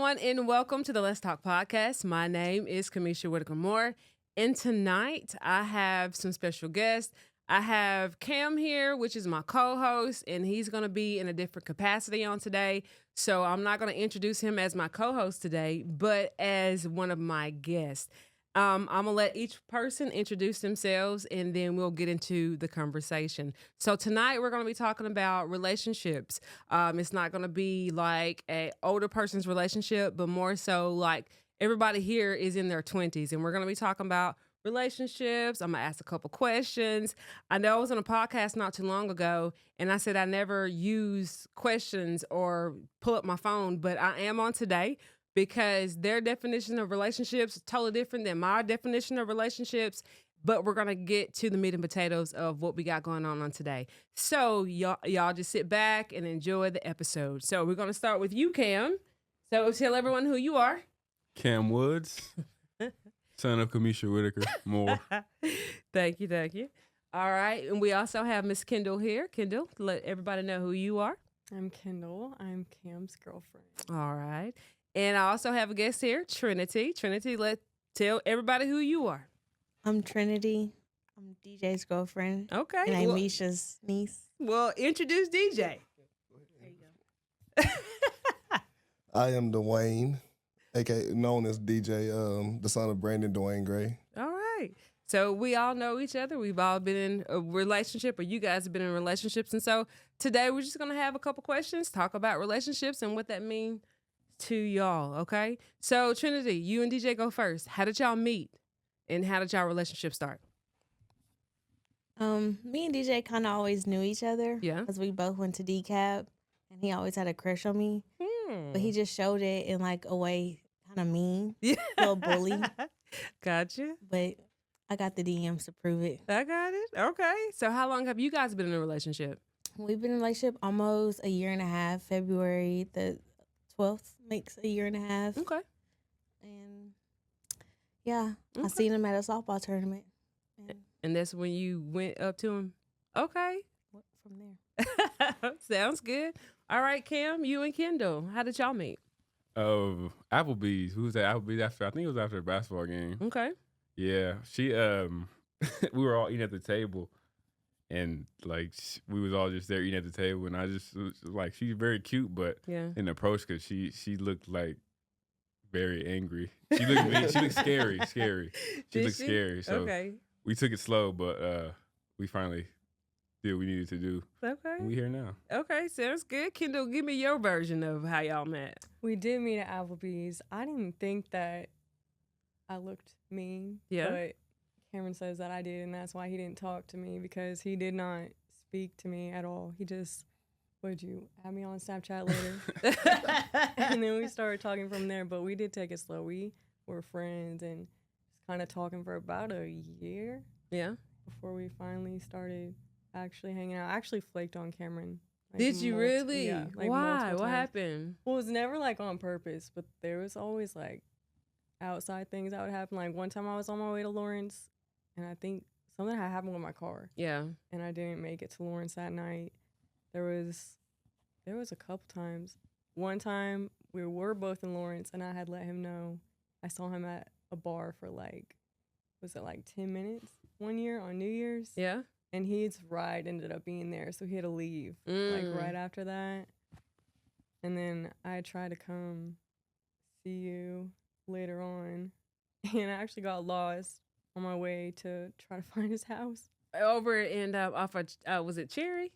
everyone, and welcome to the Let's Talk podcast. My name is Kamisha Whitaker-Moore, and tonight I have some special guests. I have Cam here, which is my co-host, and he's going to be in a different capacity on today. So I'm not going to introduce him as my co-host today, but as one of my guests. I'm going to let each person introduce themselves, and then we'll get into the conversation. So tonight we're going to be talking about relationships. It's not going to be like an older person's relationship, but more so like everybody here is in their 20s, and we're going to be talking about relationships. I'm going to ask a couple questions. I know I was on a podcast not too long ago, and I said I never use questions or pull up my phone, but I am on today, because their definition of relationships is totally different than my definition of relationships. But we're going to get to the meat and potatoes of what we got going on today. So y'all just sit back and enjoy the episode. So we're going to start with you, Cam. So tell everyone who you are. Cam Woods, son of Kamisha Whitaker-Moore. Thank you. All right. And we also have Miss Kendall here. Kendall, let everybody know who you are. I'm Kendall. I'm Cam's girlfriend. All right. And I also have a guest here, Trinity. Trinity, tell everybody who you are. I'm Trinity. I'm DJ's girlfriend. Okay. And I'm Misha's niece. Well, introduce DJ. There you go. I am Dwayne, aka known as DJ, the son of Brandon Dwayne Gray. All right. So we all know each other. We've all been in a relationship, or you guys have been in relationships. And so today we're just going to have a couple questions, talk about relationships and what that means to y'all, okay? So Trinity, you and DJ go first. How did y'all meet, and how did y'all relationship start? Me and DJ kind of always knew each other. Yeah. Because we both went to DCAP, and he always had a crush on me. But he just showed it in like a way kind of mean, little bully. Gotcha. But I got the DMs to prove it. I got it. Okay. So how long have you guys been in a relationship? We've been in a relationship almost a year and a half. February the 12th makes a year and a half. Okay. And yeah, Okay. I seen him at a softball tournament. And that's when you went up to him? Okay. From there. Sounds good. All right, Cam, you and Kendall, how did y'all meet? Applebee's. Who was at Applebee's after? I think it was after a basketball game. Okay. Yeah, she. We were all eating at the table, and like we was all just there eating at the table, and I just was like, she's very cute, but Yeah. in the approach, cause she looked like very angry. She looked mean. She looked scary. She looked scary. So okay. we took it slow, but we finally did what we needed to do. Okay. And we here now. Okay, sounds good. Kendall, give me your version of how y'all met. We did meet at Applebee's. I didn't think that I looked mean. Yeah. But Cameron says that I did, and that's why he didn't talk to me, because he did not speak to me at all. He just, would you add me on Snapchat later? And then we started talking from there, but we did take it slow. We were friends and just kind of talking for about a year Yeah. before we finally started actually hanging out. I actually flaked on Cameron. like, Did you really? Yeah. like, Why? multiple What times. happened? Well, it was never like on purpose, but there was always like outside things that would happen. Like one time I was on my way to Lawrence, and I think something had happened with my car, Yeah. and I didn't make it to Lawrence that night. There was a couple times. One time we were both in Lawrence, and I had let him know. I saw him at a bar for like, was it like 10 minutes one year on New Year's? Yeah. And his ride ended up being there, so he had to leave like right after that. And then I tried to come see you later on, and I actually got lost on my way to try to find his house. Over in off of was it Cherry?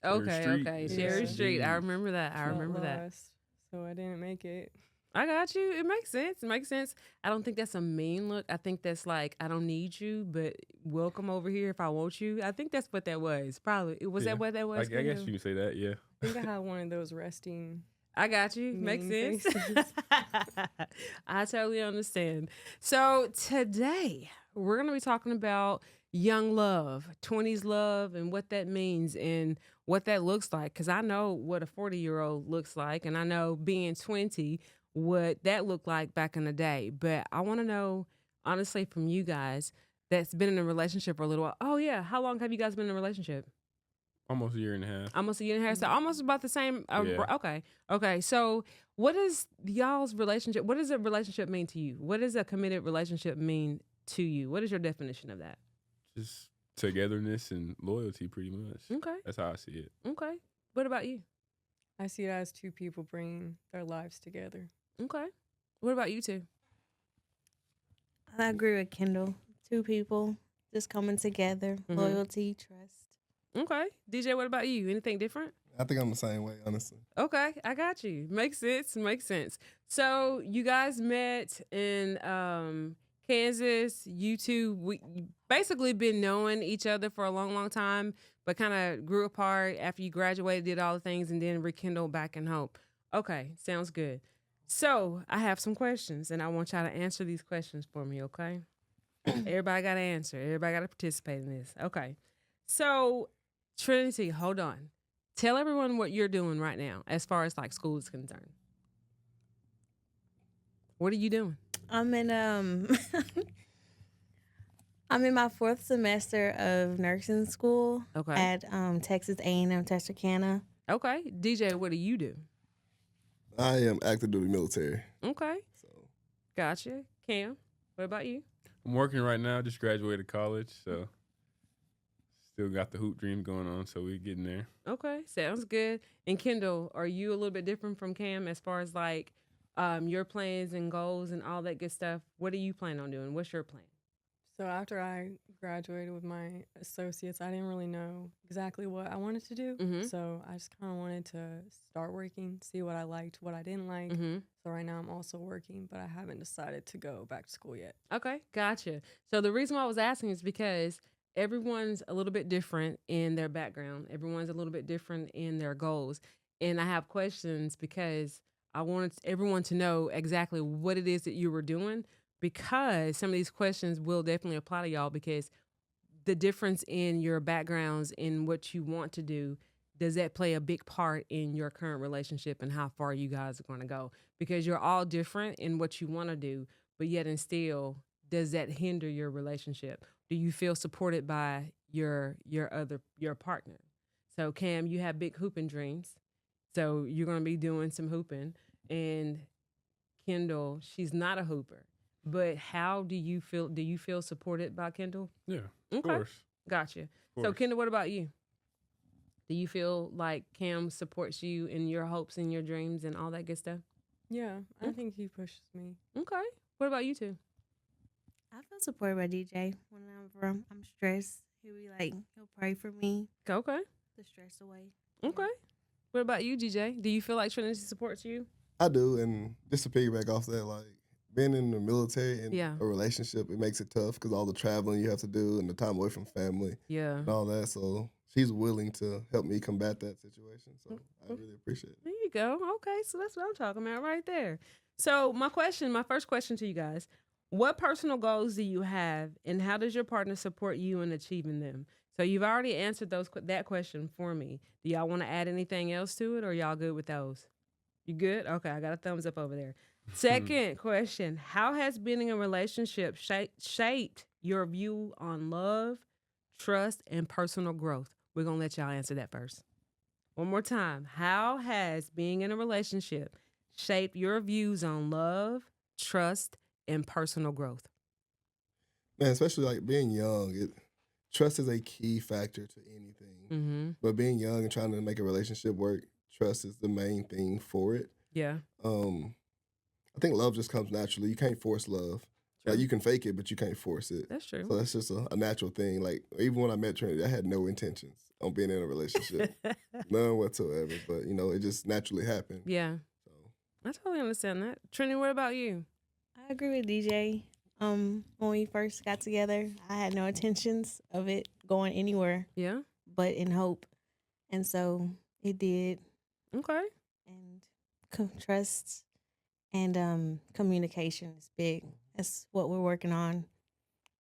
Okay, Street. okay. Yeah. Cherry Street. I Indeed. remember that. I Got remember that. lost, so I didn't make it. I got you. It makes sense. It makes sense. I don't think that's a mean look. I think that's like, I don't need you, but welcome over here if I want you. I think that's what that was. Probably. Was that what that was? I guess Kendall? you can say that, yeah. I think I had one of those resting. I got you. Makes mean sense. faces. I totally understand. So today we're going to be talking about young love, 20s love, and what that means and what that looks like. Because I know what a 40-year-old looks like, and I know being 20, what that looked like back in the day. But I want to know, honestly, from you guys that's been in a relationship for a little while. Oh, yeah. How long have you guys been in a relationship? Almost a year and a half. Almost a year and a half. So almost about the same. Yeah. Okay. So what is y'all's relationship? What does a relationship mean to you? What does a committed relationship mean to you? What is your definition of that? Just togetherness and loyalty, pretty much. Okay. That's how I see it. Okay. What about you? I see it as two people bringing their lives together. Okay. What about you two? I agree with Kendall. Two people just coming together, loyalty, trust. Okay. DJ, what about you? Anything different? I think I'm the same way, honestly. Okay, I got you. Makes sense. Makes sense. So you guys met in Kansas. You two, we basically been knowing each other for a long, long time, but kind of grew apart after you graduated, did all the things, and then rekindled back in hope. Okay, sounds good. So I have some questions, and I want y'all to answer these questions for me. Okay. Everybody got to answer. Everybody got to participate in this. Okay. So Trinity, hold on. Tell everyone what you're doing right now as far as like school is concerned. What are you doing? I'm in I'm in my 4th semester of nursing school Okay. at Texas A&M Texarkana. Okay. DJ, what do you do? I am active duty military. Okay. So Gotcha. Cam, what about you? I'm working right now. Just graduated college, so still got the hoop dream going on. So we're getting there. Okay. Sounds good. And Kendall, are you a little bit different from Cam as far as like your plans and goals and all that good stuff? What do you plan on doing? What's your plan? So after I graduated with my associates, I didn't really know exactly what I wanted to do. Mhm. So I just kind of wanted to start working, see what I liked, what I didn't like. Mm-hmm. So right now I'm also working, but I haven't decided to go back to school yet. Okay, gotcha. So the reason why I was asking is because everyone's a little bit different in their background. Everyone's a little bit different in their goals. And I have questions because I wanted everyone to know exactly what it is that you were doing, because some of these questions will definitely apply to y'all, because the difference in your backgrounds in what you want to do, does that play a big part in your current relationship and how far you guys are going to go? Because you're all different in what you want to do, but yet and still, does that hinder your relationship? Do you feel supported by your partner? So Cam, you have big hooping dreams, so you're going to be doing some hooping. And Kendall, she's not a hooper, but how do you feel? Do you feel supported by Kendall? Yeah, of Okay. course. Gotcha. Of So course. Kendall, what about you? Do you feel like Cam supports you in your hopes and your dreams and all that good stuff? Yeah, I think he pushes me. Okay. What about you two? I feel supported by DJ whenever I'm stressed. He'll be like, he'll pray for me Okay. to stress away. Okay. What about you, DJ? Do you feel like Trinity supports you? I do, and just to piggyback off that, like being in the military and Yeah. a relationship, it makes it tough because all the traveling you have to do and the time away from family Yeah. and all that. So she's willing to help me combat that situation. So I really appreciate it. There you go. Okay, so that's what I'm talking about right there. So my first question to you guys: what personal goals do you have, and how does your partner support you in achieving them? So you've already answered that question for me. Do y'all want to add anything else to it, or y'all good with those? You good? Okay, I got a thumbs up over there. Second question: how has being in a relationship shaped your view on love, trust, and personal growth? We're gonna let y'all answer that first. One more time. How has being in a relationship shaped your views on love, trust, and personal growth? Man, especially like being young, trust is a key factor to anything. Mm-hmm. But being young and trying to make a relationship work, trust is the main thing for it. Yeah. I think love just comes naturally. You can't force love. True. Like you can fake it, but you can't force it. That's true. So that's just a natural thing. Like even when I met Trinity, I had no intentions on being in a relationship, none whatsoever. But you know, it just naturally happened. Yeah. So I totally understand that. Trini, what about you? I agree with DJ. When we first got together, I had no intentions of it going anywhere Yeah. but in hope. And so it did. Okay. And trust and communication is big. That's what we're working on.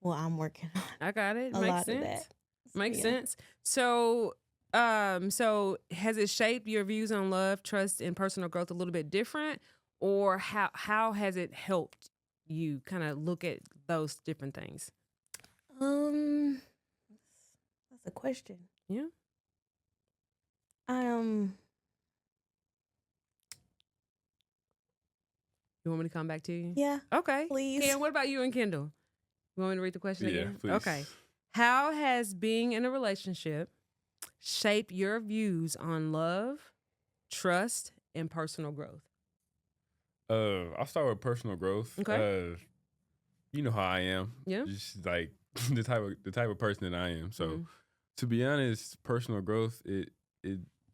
Well, I'm working on I got it. a Makes lot sense. of that. Makes Yeah. sense. So, so has it shaped your views on love, trust, and personal growth a little bit different, or how has it helped you kind of look at those different things? That's a question. Yeah. Um, You want me to come back to you? yeah, Okay. please. Ken, what about you and Kendall? You want me to read the question Yeah, again? please. Okay. How has being in a relationship shaped your views on love, trust, and personal growth? I'll start with personal growth. Okay. You know how I am. Yeah. Just like the type of person that I am. So Mhm. to be honest, personal growth it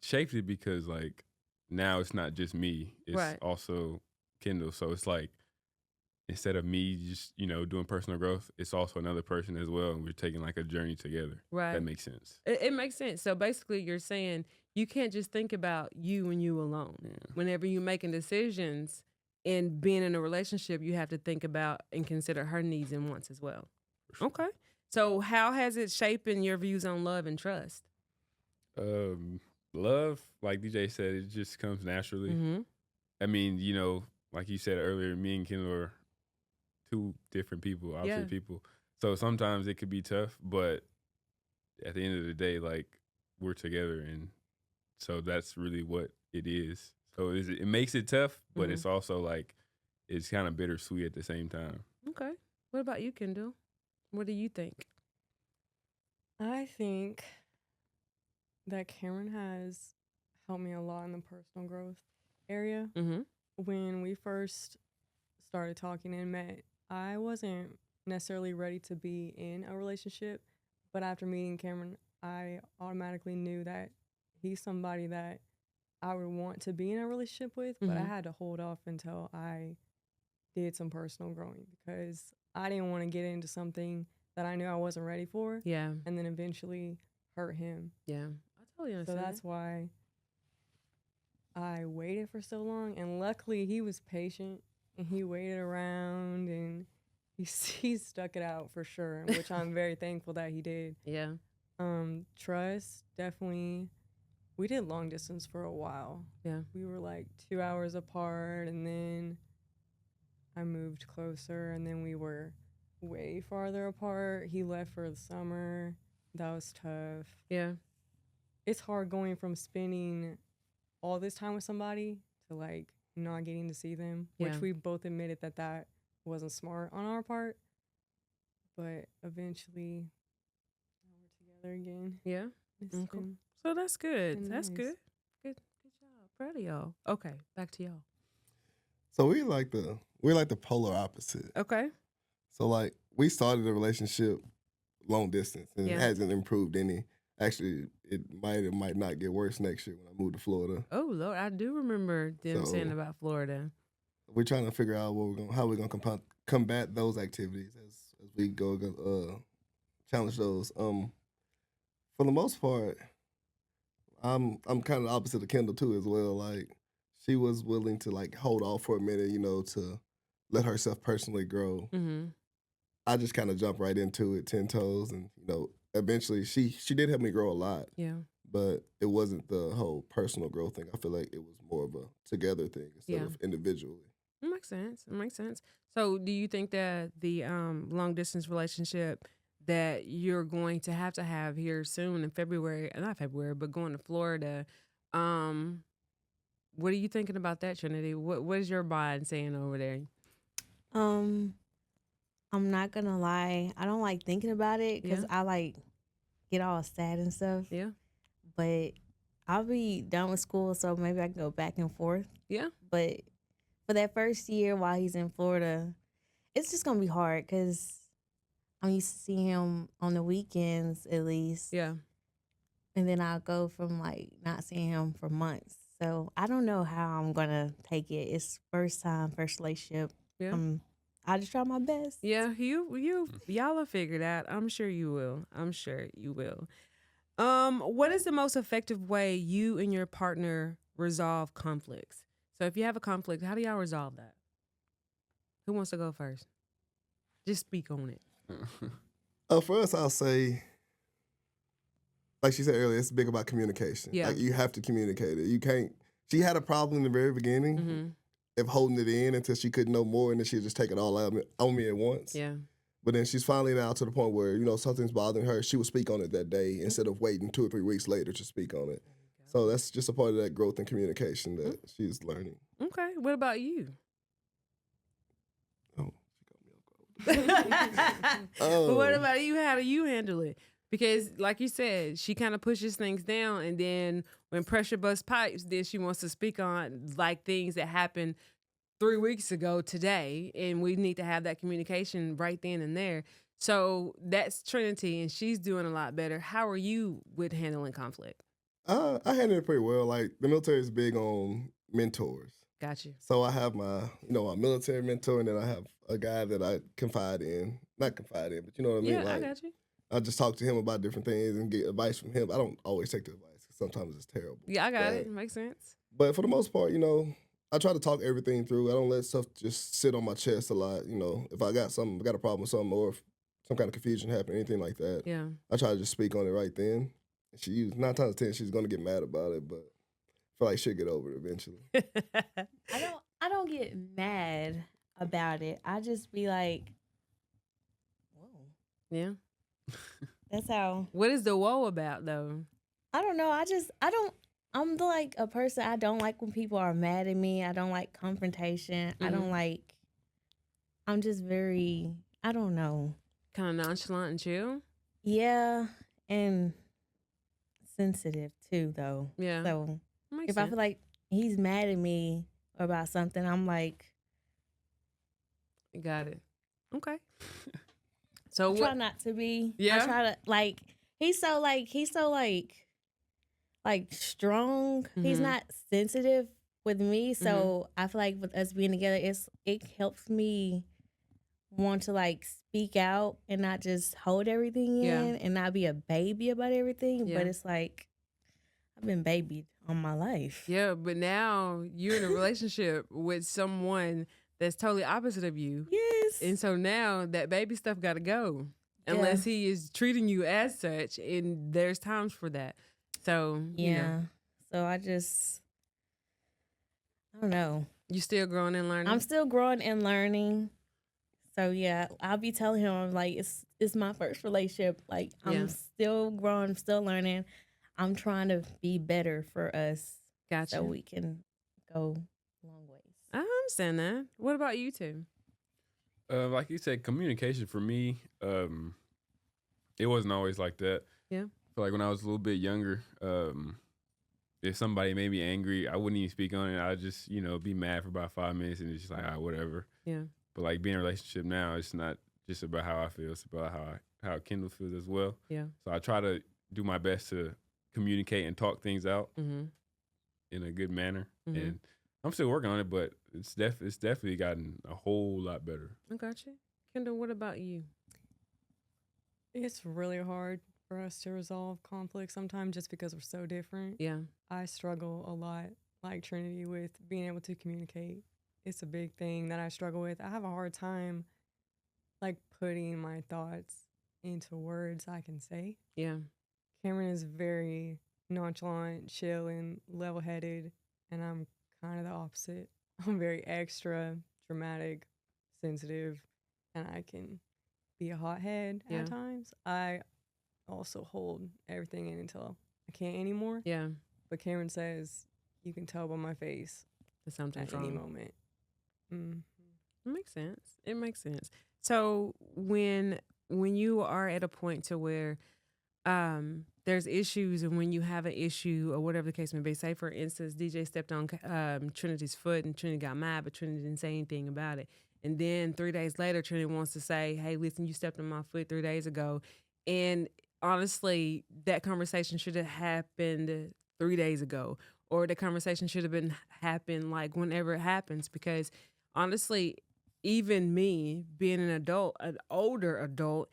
shaped it because like now it's not just me. It's Right. also Kendall. So it's like instead of me just, doing personal growth, it's also another person as well. And we're taking like a journey together. Right. That makes sense. It makes sense. So basically, you're saying you can't just think about you and you alone. Yeah. Whenever you're making decisions and being in a relationship, you have to think about and consider her needs and wants as well. For sure. Okay. So how has it shaped your views on love and trust? Love, like DJ said, it just comes naturally. Mm-hmm. I mean, like you said earlier, me and Kendall are two different people, opposite Yeah. people. So sometimes it could be tough, but at the end of the day, like we're together, and so that's really what it is. So it makes it tough, but Mhm. it's also like it's kind of bittersweet at the same time. Okay. What about you, Kendall? What do you think? I think that Cameron has helped me a lot in the personal growth area. Mm-hmm. When we first started talking and met, I wasn't necessarily ready to be in a relationship, but after meeting Cameron, I automatically knew that he's somebody that I would want to be in a relationship with, but I Mhm. had to hold off until I did some personal growing because I didn't want to get into something that I knew I wasn't ready for Yeah. and then eventually hurt him. Yeah. I totally So understand. that's why I waited for so long, and luckily he was patient and he waited around and he stuck it out for sure, which I'm very thankful that he did. Yeah. Trust, definitely. We did long distance for a while. Yeah. We were like 2 hours apart, and then I moved closer, and then we were way farther apart. He left for the summer. That was tough. Yeah. It's hard going from spending all this time with somebody to like not getting to see them, which Yeah. we both admitted that wasn't smart on our part. But eventually, now we're together again. Yeah. It's Okay. been So that's good. been That's nice. good. Good job. Proud of y'all. Okay. Back to y'all. So we're like the polar opposite. Okay. So like we started a relationship long distance and Yeah. it hasn't improved any. Actually, it might or might not get worse next year when I move to Florida. Oh Lord, I do remember them saying So- about Florida. We're trying to figure out how we're gonna combat those activities as we go challenge those. For the most part, I'm kind of the opposite of Kendall too as well. Like she was willing to like hold off for a minute, to let herself personally grow. Mm-hmm. I just kind of jumped right into it, 10 toes, and eventually she did help me grow a lot, Yeah. but it wasn't the whole personal growth thing. I feel like it was more of a together thing instead Yeah. of individually. It makes sense. It makes sense. So, do you think that the long distance relationship that you're going to have here soon in February, not February, but going to Florida, what are you thinking about that, Trinity? What is your mind saying over there? I'm not gonna lie. I don't like thinking about it because Yeah. I like get all sad and stuff. Yeah. But I'll be done with school, so maybe I can go back and forth. Yeah. But for that first year while he's in Florida, it's just gonna be hard because I'm used to seeing him on the weekends at least. Yeah. And then I'll go from like not seeing him for months. So I don't know how I'm gonna take it. It's first time, first relationship. Yeah. I'll just try my best. Yeah, y'all will figure it out. I'm sure you will. I'm sure you will. What is the most effective way you and your partner resolve conflicts? So if you have a conflict, how do y'all resolve that? Who wants to go first? Just speak on it. For us, I'll say, like she said earlier, it's big about communication. Yeah. Like you have to communicate it. You can't. She had a problem in the very beginning Mm-hmm. of holding it in until she couldn't know more, and then she'd just take it all out on me at once. Yeah. But then she's finally now to the point where something's bothering her. She would speak on it that day instead of waiting 2 or 3 weeks later to speak on it. So that's just a part of that growth and communication that she's learning. Okay. What about you? Oh, But what about you? How do you handle it? Because, like you said, she kind of pushes things down, and then when pressure busts pipes, then she wants to speak on like things that happened 3 weeks ago today, and we need to have that communication right then and there. So that's Trinity, and she's doing a lot better. How are you with handling conflict? I handle it pretty well. Like the military is big on mentors. Got you. So I have my, my military mentor, and then I have a guy that I confide in. Not confide in, but you know what I mean? Yeah, I Like got you. I just talk to him about different things and get advice from him. I don't always take the advice 'cause sometimes it's terrible. Yeah, I got But- it. Makes sense. But for the most part, I try to talk everything through. I don't let stuff just sit on my chest a lot. If I got a problem with something, or if some kind of confusion happened, anything like that, Yeah. I try to just speak on it right then. 9 times out of 10, she's gonna get mad about it, but I feel like she'll get over it eventually. I don't get mad about it. I just be like, whoa. Yeah. That's how. What is the woe about though? I don't know. I'm like a person. I don't like when people are mad at me. I don't like confrontation. I don't like. I'm just very. I don't know. Kind of nonchalant and chill. Yeah, and sensitive too, though. Yeah. So Makes if I sense. feel like he's mad at me about something, I'm like, Got it. Okay. So I try what? not to be. Yeah? I try to like. He's so strong. He's Mhm. not sensitive with me, Mm-hmm. so I feel like with us being together, it helps me want to like speak out and not just hold everything Yeah. in and not be a baby about everything. Yeah. But it's like I've been babied all my life. Yeah, but now you're in a relationship with someone that's totally opposite of you. Yes. And so now that baby stuff got to go unless he is treating you as such. And there's times for that. So, yeah. So I don't know. you still growing and learning. I'm still growing and learning. So yeah, I'll be telling him I'm like it's my first relationship. Like Yeah. I'm still growing, I'm still learning. I'm trying to be better for us Gotcha. so we can go long ways. I understand that. What about you two? Like you said, communication for me, it wasn't always like that. Yeah. I feel like when I was a little bit younger, if somebody made me angry, I wouldn't even speak on it. I'd just, be mad for about 5 minutes and it's just like, whatever. Yeah. But like being in a relationship now, it's not just about how I feel. It's about how Kendall feels as well. Yeah. So I try to do my best to communicate and talk things out Mm-hmm. in a good manner. Mhm. And I'm still working on it, but it's definitely gotten a whole lot better. I got you. Kendall, what about you? It's really hard for us to resolve conflict sometimes just because we're so different. Yeah. I struggle a lot, like Trinity, with being able to communicate. It's a big thing that I struggle with. I have a hard time, like, putting my thoughts into words I can say. Yeah. Cameron is very nonchalant, chill, and level-headed, and I'm kind of the opposite. I'm very extra, dramatic, sensitive, and I can be a hothead Yeah. at times. I also hold everything in until I can't anymore. Yeah. But Cameron says, you can tell by my face There's something at any wrong. moment. Mm. It makes sense. It makes sense. So when you are at a point to where there's issues, and when you have an issue or whatever the case may be, say for instance, DJ stepped on Trinity's foot and Trinity got mad, but Trinity didn't say anything about it. And then 3 days later, Trinity wants to say, hey, listen, you stepped on my foot 3 days ago. And honestly, that conversation should have happened 3 days ago, or the conversation should have happened like whenever it happens, because honestly, even me being an older adult,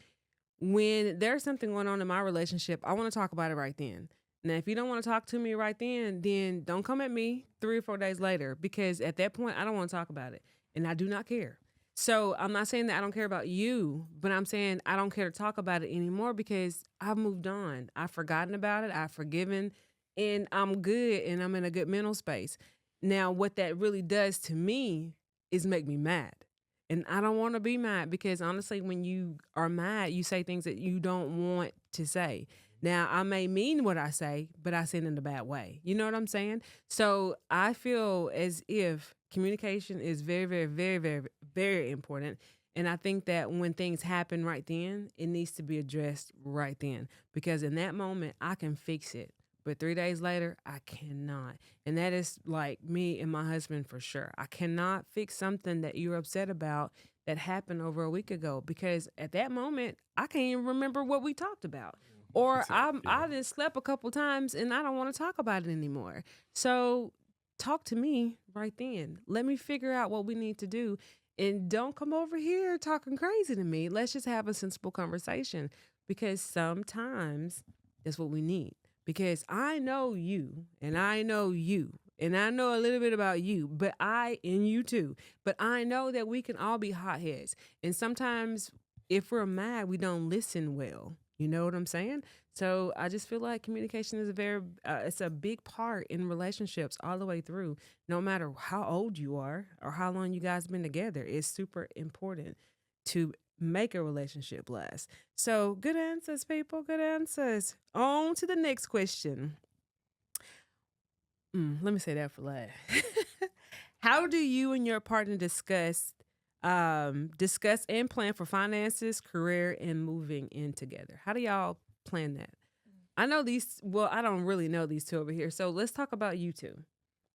when there's something going on in my relationship, I want to talk about it right then. Now, if you don't want to talk to me right then don't come at me 3 or 4 days later, because at that point, I don't want to talk about it. And I do not care. So I'm not saying that I don't care about you, but I'm saying I don't care to talk about it anymore because I've moved on. I've forgotten about it. I've forgiven, and I'm good, and I'm in a good mental space. Now, what that really does to me is make me mad. And I don't want to be mad, because honestly, when you are mad, you say things that you don't want to say. Now, I may mean what I say, but I say it in a bad way. You know what I'm saying? So I feel as if communication is very, very, very, very, very important. And I think that when things happen right then, it needs to be addressed right then. Because in that moment, I can fix it. But 3 days later, I cannot. And that is like me and my husband for sure. I cannot fix something that you're upset about that happened over a week ago, because at that moment, I can't even remember what we talked about. Or I just slept a couple times and I don't want to talk about it anymore. So talk to me right then. Let me figure out what we need to do. And don't come over here talking crazy to me. Let's just have a sensible conversation, because sometimes that's what we need. Because I know you and I know you and I know a little bit about you, and you too. But I know that we can all be hotheads. And sometimes if we're mad, we don't listen well. You know what I'm saying? So I just feel like communication is it's a big part in relationships all the way through. No matter how old you are or how long you guys been together, it's super important to make a relationship last. So good answers, people. Good answers. On to the next question. Let me say that for last. How do you and your partner discuss and plan for finances, career, and moving in together? How do y'all plan that? I know these. Well, I don't really know these two over here. So let's talk about you two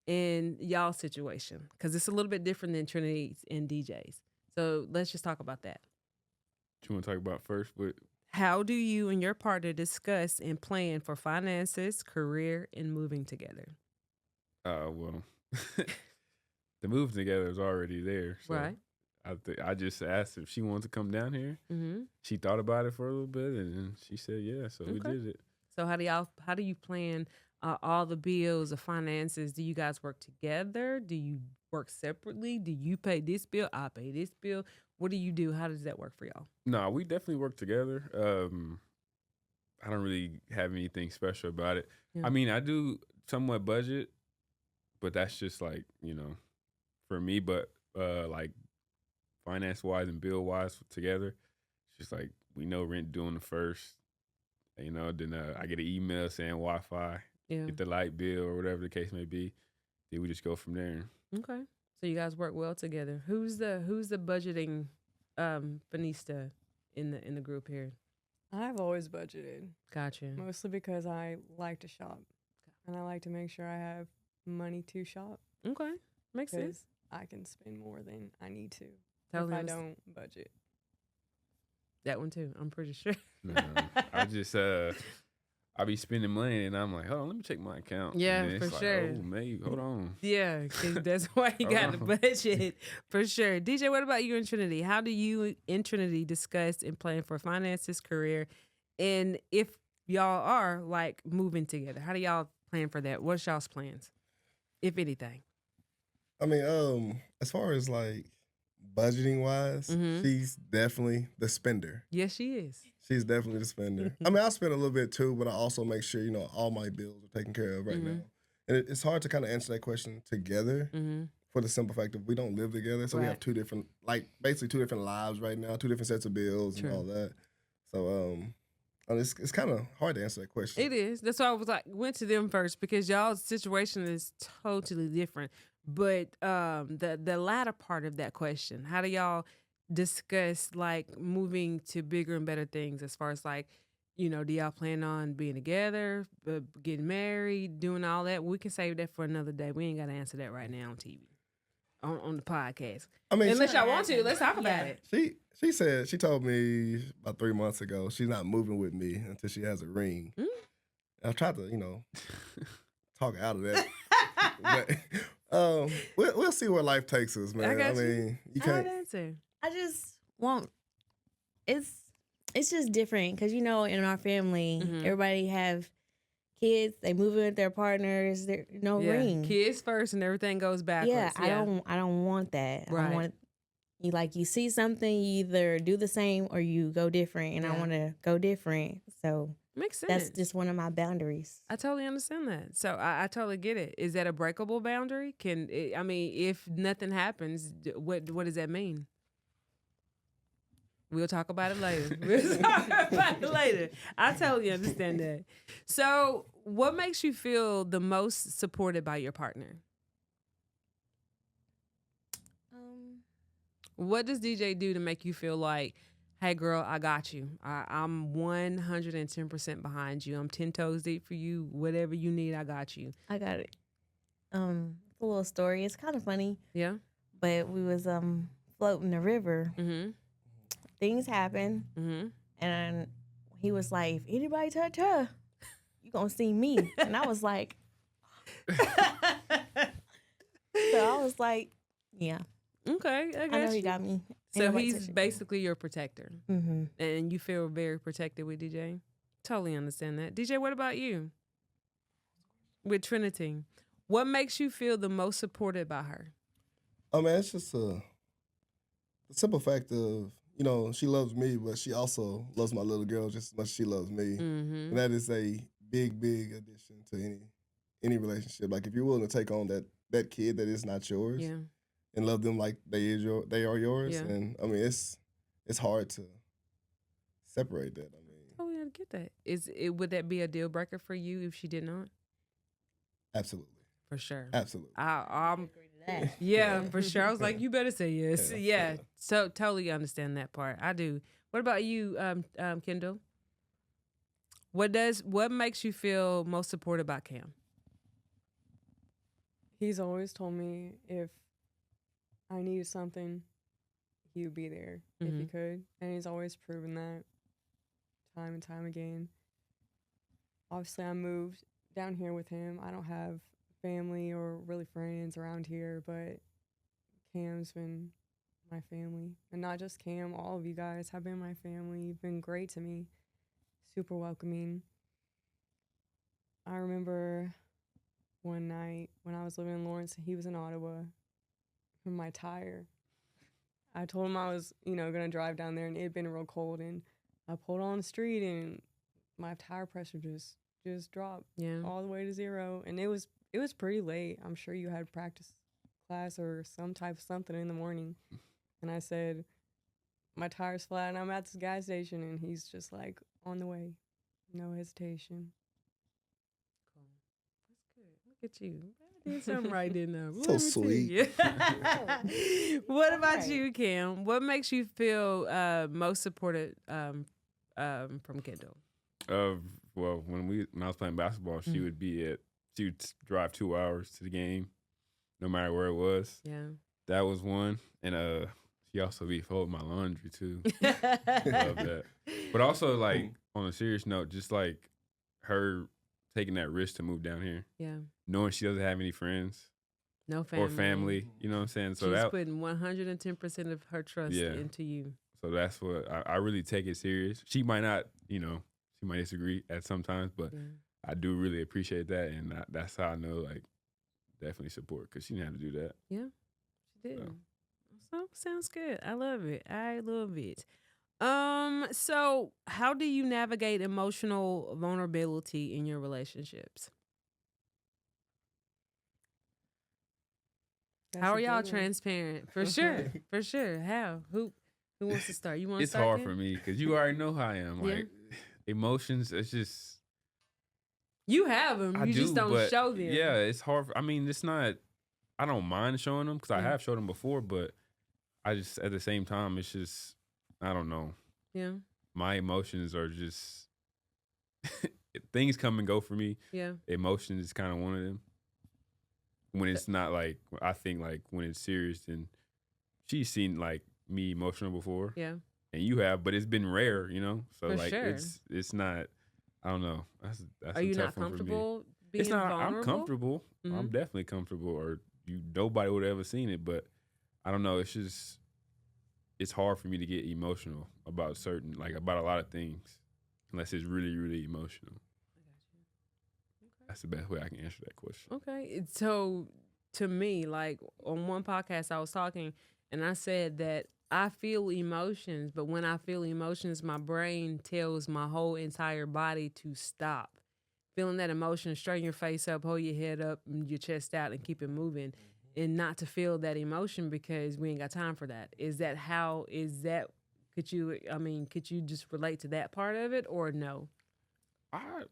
and y'all situation, because it's a little bit different than Trinity's and DJ's. So let's just talk about that. What you want to talk about first? But how do you and your partner discuss and plan for finances, career, and moving together? Well, the moving together is already there. So Right. I just asked if she wanted to come down here. Mm-hmm. She thought about it for a little bit, and then she said yeah. So we Okay. did it. So how do you plan all the bills, the finances? Do you guys work together? Do you work separately? Do you pay this bill? I pay this bill. What do you do? How does that work for y'all? No, we definitely work together. I don't really have anything special about it. Yeah. I mean, I do somewhat budget, but that's just like, for me. But like finance wise and bill wise together, it's just like we know rent due on the first. Then I get an email saying Wi-Fi, Yeah. get the light bill or whatever the case may be. Then we just go from there. Okay. So you guys work well together. Who's the budgeting finista in the group here? I've always budgeted, Gotcha. mostly because I like to shop, and I like to make sure I have money to shop, Okay. Makes sense. because I can spend more than I need to Totally if I understand. don't budget. That one too, I'm pretty sure. No, I just I be spending money and I'm like, hold on, let me check my account. Yeah, and then for it's like, sure. oh, maybe hold on. Yeah, because that's why you got to budget for sure. DJ, what about you and Trinity? How do you and Trinity discuss and plan for finances, career, and if y'all are like moving together, how do y'all plan for that? What's y'all's plans, if anything? I mean, as far as like budgeting wise, Mhm. she's definitely the spender. Yes, she is. She's definitely the spender. I mean, I spend a little bit too, but I also make sure, all my bills are taken care of right now. And it's hard to kind of answer that question together Mm-hmm. for the simple fact that we don't live together. So we have Right. basically two different lives right now, two different sets of bills True. and all that. So, it's kind of hard to answer that question. It is. That's why I was like, went to them first, because y'all's situation is totally different. But the latter part of that question, how do y'all discuss like moving to bigger and better things, as far as like, do y'all plan on being together, getting married, doing all that? We can save that for another day. We ain't got to answer that right now on TV, on the podcast. I mean, Unless y'all want to, let's talk about it. she told me about 3 months ago she's not moving with me until she has a ring. Mm. I tried to, talk her out of that. But we'll see where life takes us, man. I got you. mean, you Hard can't. answer. I just want it's just different because in our family, Mhm. everybody have kids. They move in with their partners. There no Yeah, ring. kids first, and everything goes backwards. Yeah, I don't want that. Right. I want you see something, you either do the same or you go different, and Yeah. I want to go different. So Makes sense. that's just one of my boundaries. I totally understand that. So I totally get it. Is that a breakable boundary? If nothing happens, what does that mean? We'll talk about it later. We'll talk about it later. I totally understand that. So, what makes you feel the most supported by your partner? What does DJ do to make you feel like, hey, girl, I got you. I'm 110% behind you. I'm 10 toes deep for you. Whatever you need, I got you. I got it. It's a little story. It's kind of funny, Yeah? but we was floating the river. Mm-hmm. Things happened, Mm-hmm. and he was like, "If anybody touch her, you gonna see me." And I was like, so I was like, "Yeah, Okay, I I know guess. he got me." Ain't So nobody he's touch me. basically your protector. Mm-hmm. And you feel very protected with DJ? Totally understand that. DJ, what about you? With Trinity, what makes you feel the most supported by her? Oh man, it's just the simple fact of, you know, she loves me, but she also loves my little girl just as much as she loves me. Mm-hmm. And that is a big addition to any relationship. Like if you're willing to take on that kid that is not yours Yeah. and love them like they are yours, Yeah. and I mean it's hard to separate that. I mean, Oh, yeah, I get that. Would that be a deal breaker for you if she did not? absolutely. For sure. Absolutely. I'm Agree to that. yeah, for sure. I was like, you better say yes. Yeah. Yeah. So totally understand that part. I do. What about you, Kendall? What makes you feel most supported by Cam? He's always told me if I needed something, he would be there if he Mhm. could. And he's always proven that time and time again. Obviously, I moved down here with him. I don't have family or really friends around here, but Cam's been my family. And not just Cam, all of you guys have been my family. You've been great to me, super welcoming. I remember one night when I was living in Lawrence and he was in Ottawa, from my tire. I told him I was, gonna drive down there and it had been real cold, and I pulled on the street and my tire pressure just dropped Yeah. all the way to 0, and it was pretty late. I'm sure you had practice class or some type of something in the morning. And I said, my tire's flat and I'm at this gas station, and he's just like, on the way. No hesitation. Cool. That's good. Look at you. I did something right, didn't I? So Let me see. sweet. What about Right. you, Cam? What makes you feel most supported from Kendall? Well, when I was playing basketball, she would drive 2 hours to the game, no matter where it was. Yeah. That was one, and she also be folding my laundry too. Love that. But also, like on a serious note, just like her taking that risk to move down here, Yeah. knowing she doesn't have any friends No family. or family. You know what I'm saying? So She's putting 110% of her trust Yeah. into you. So that's what I really take it serious. She might not, she might disagree at sometimes, but Yeah. I do really appreciate that, and that's how I know, like, definitely support, because she didn't have to do that. She did. So. So sounds good. I love it. So how do you navigate emotional vulnerability in your relationships? That's How a are y'all good one. transparent? For sure. For sure. How? Who wants to start? You want to It's start? hard Ken? for me because you already know how I am. Yeah. Like, emotions, it's just You have them. I You just do, don't but show them. Yeah, it's hard. It's not. I don't mind showing them because I Yeah. have showed them before, but I just at the same time, it's just I don't know. Yeah. My emotions are just things come and go for me. Yeah. Emotions is kind of one of them. When it's not like, I think like when it's serious, then she's seen like me emotional before, Yeah. and you have, but it's been rare, So For like sure. it's not. I don't know. That's Are a you tough not one for me. comfortable being It's not. vulnerable? I'm comfortable. Mhm. I'm definitely comfortable. Or nobody would have ever seen it, but I don't know. It's just it's hard for me to get emotional about about a lot of things, unless it's really, really emotional. That's the best way I can answer that question. Okay. So to me, like on one podcast I was talking and I said that I feel emotions, but when I feel emotions, my brain tells my whole entire body to stop. Feeling that emotion, straighten your face up, hold your head up and your chest out and keep it moving. And not to feel that emotion because we ain't got time for that. Is that Could you? I mean, could you just relate to that part of it, or no? I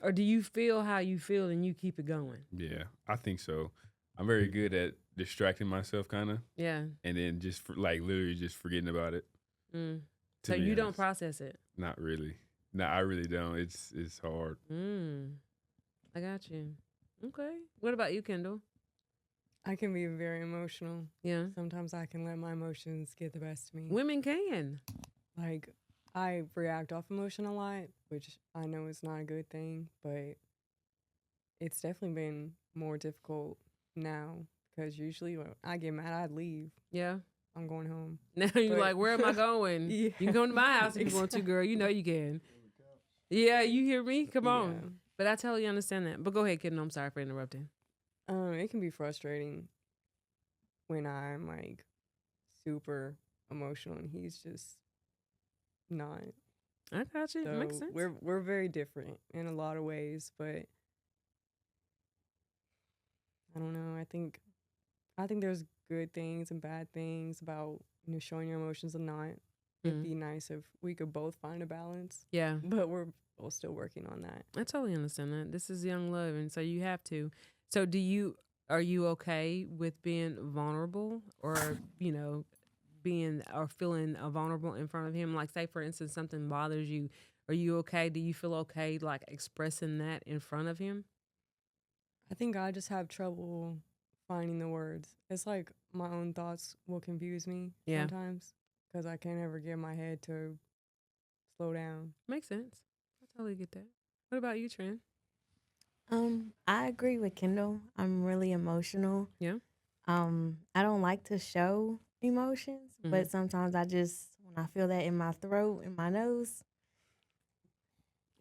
Or do you feel how you feel and you keep it going? Yeah, I think so. I'm very good at distracting myself, kind of, Yeah. and then just like literally just forgetting about it. Mm. To So be you don't honest. process it. Not really. No, I really don't. It's hard. I got you. Okay. What about you, Kendall? I can be very emotional. Yeah. Sometimes I can let my emotions get the best of me. Women can. Like, I react off emotion a lot, which I know is not a good thing, but it's definitely been more difficult now because usually when I get mad, I'd leave. Yeah. I'm going home. Now you're But- like, where am I going? Yeah. You can come to my house if you want to, girl. You know you can. Yeah, you hear me? Come on. Yeah. But I totally understand that. But go ahead, kid. I'm sorry for interrupting. It can be frustrating when I'm like super emotional and he's just not. I got you. So Makes sense. we're very different in a lot of ways, but I don't know. I think there's good things and bad things about showing your emotions or not. It'd Mhm. be nice if we could both find a balance, Yeah. but we're both still working on that. I totally understand that. This is young love, and so you have to. So are you okay with being vulnerable or, being or feeling vulnerable in front of him? Like, say, for instance, something bothers you. Are you okay? Do you feel okay, like, expressing that in front of him? I think I just have trouble finding the words. It's like my own thoughts will confuse me Yeah. sometimes because I can't ever get my head to slow down. Makes sense. I totally get that. What about you, Trent? I agree with Kendall. I'm really emotional. Yeah. I don't like to show emotions, but sometimes when I feel that in my throat, in my nose,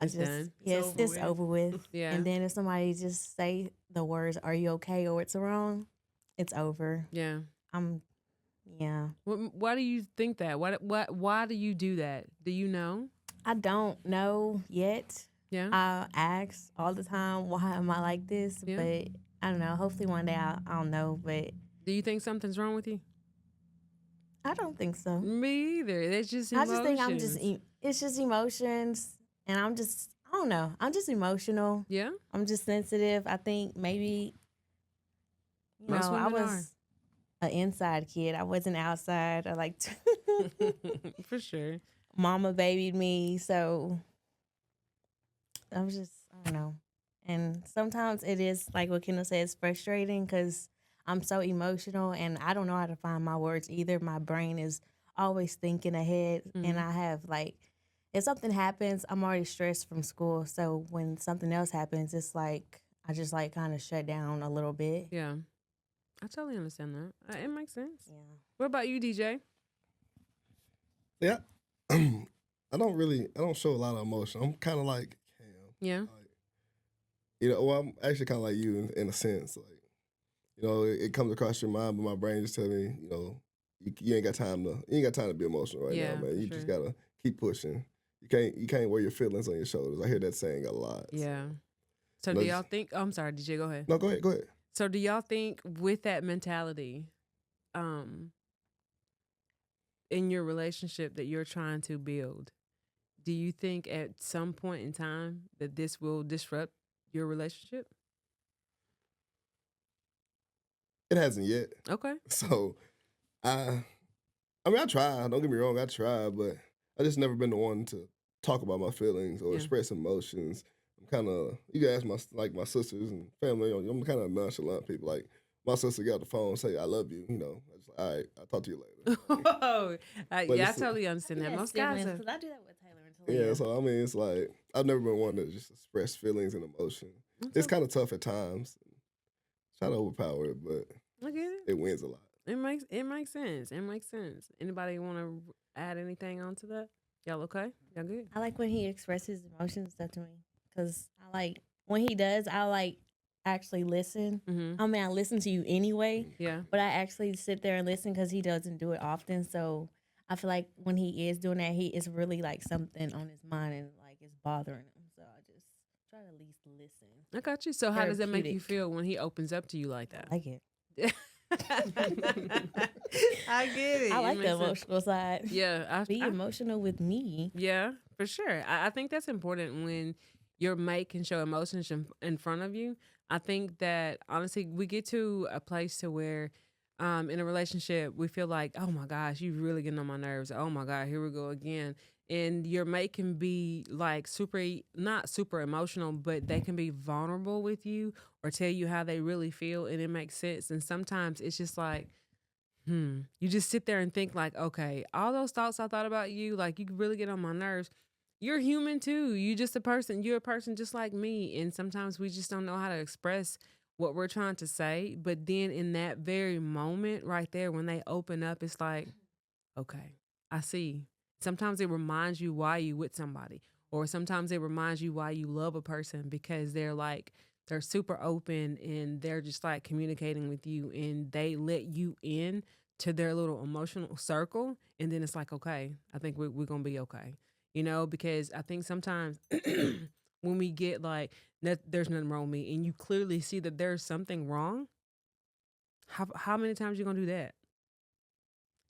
It's done. It's over with. Yeah. And then if somebody just say the words, "Are you okay?" or "It's wrong," it's over. Yeah. Yeah. Why do you think that? Why do you do that? Do you know? I don't know yet. Yeah. I ask all the time, "Why am I like this?" Yeah. But I don't know. Hopefully one day I'll know. But Do you think something's wrong with you? I don't think so. Me either. It's just I emotions. just think it's just emotions, and I don't know. I'm just emotional. Yeah. I'm just sensitive. I think maybe, Most I women was an inside kid. I wasn't outside. I like For sure. mama babied me, so I don't know. And sometimes it is like what Kendall said, it's frustrating because I'm so emotional and I don't know how to find my words either. My brain is always thinking ahead, and I have if something happens, I'm already stressed from school. So when something else happens, it's like I just kind of shut down a little bit. Yeah. I totally understand that. It makes sense. Yeah. What about you, DJ? Yeah. I don't show a lot of emotion. I'm kind of like Cam. Yeah. Well, I'm actually kind of like you in a sense. Like, it comes across your mind, but my brain just tells me, you ain't got time to be emotional right Yeah, now, man. for You sure. just gotta keep pushing. You can't wear your feelings on your shoulders. I hear that saying a lot. Yeah. So No, do y'all think? Oh, I'm sorry, DJ. Go ahead. No, go ahead. So do y'all think with that mentality, in your relationship that you're trying to build, do you think at some point in time that this will disrupt your relationship? It hasn't yet. Okay. So, I try. Don't get me wrong, I try, but I just never been the one to talk about my feelings or Yeah. express emotions. I'm kind of, you can ask my sisters and family. I'm kind of nonchalant people. Like my sister got the phone, say I love you. I just all right. I'll talk to you later. Oh, But yeah, I it's- totally understand that. Most guys are. because I do that with Taylor and Talia. Yeah, so it's like I've never been one to just express feelings and emotion. It's kind of tough at times. Try to overpower it, but I get it. it wins a lot. It makes sense. It makes sense. Anybody want to add anything onto that? Y'all okay? Y'all good? I like when he expresses emotions and stuff to me because I like when he does. I actually listen. Mm-hmm. I mean, I listen to you anyway, Yeah. but I actually sit there and listen because he doesn't do it often. So I feel like when he is doing that, he is really like something on his mind and like it's bothering him. So I just try to at least listen. I got you. So how does that make you Therapeutic. feel when he opens up to you like that? I like it. I get it. I It like the makes sense. emotional side. Yeah, Be emotional with me. yeah, for sure. I think that's important when your mate can show emotions in front of you. I think that honestly, we get to a place to where, in a relationship, we feel like, oh my gosh, you really getting on my nerves. Oh my god, here we go again. And your mate can be like not super emotional, but they can be vulnerable with you or tell you how they really feel, and it makes sense. And sometimes it's just like, you just sit there and think like, okay, all those thoughts I thought about you, like you really get on my nerves. You're human too. You just a person. You're a person just like me. And sometimes we just don't know how to express what we're trying to say. But then in that very moment right there, when they open up, it's like, okay, I see. Sometimes it reminds you why you with somebody, or sometimes it reminds you why you love a person because they're super open and they're just like communicating with you and they let you in to their little emotional circle. And then it's like, okay, I think we're going to be okay. Because I think sometimes when we get like, there's nothing wrong with me, and you clearly see that there's something wrong, how many times you going to do that?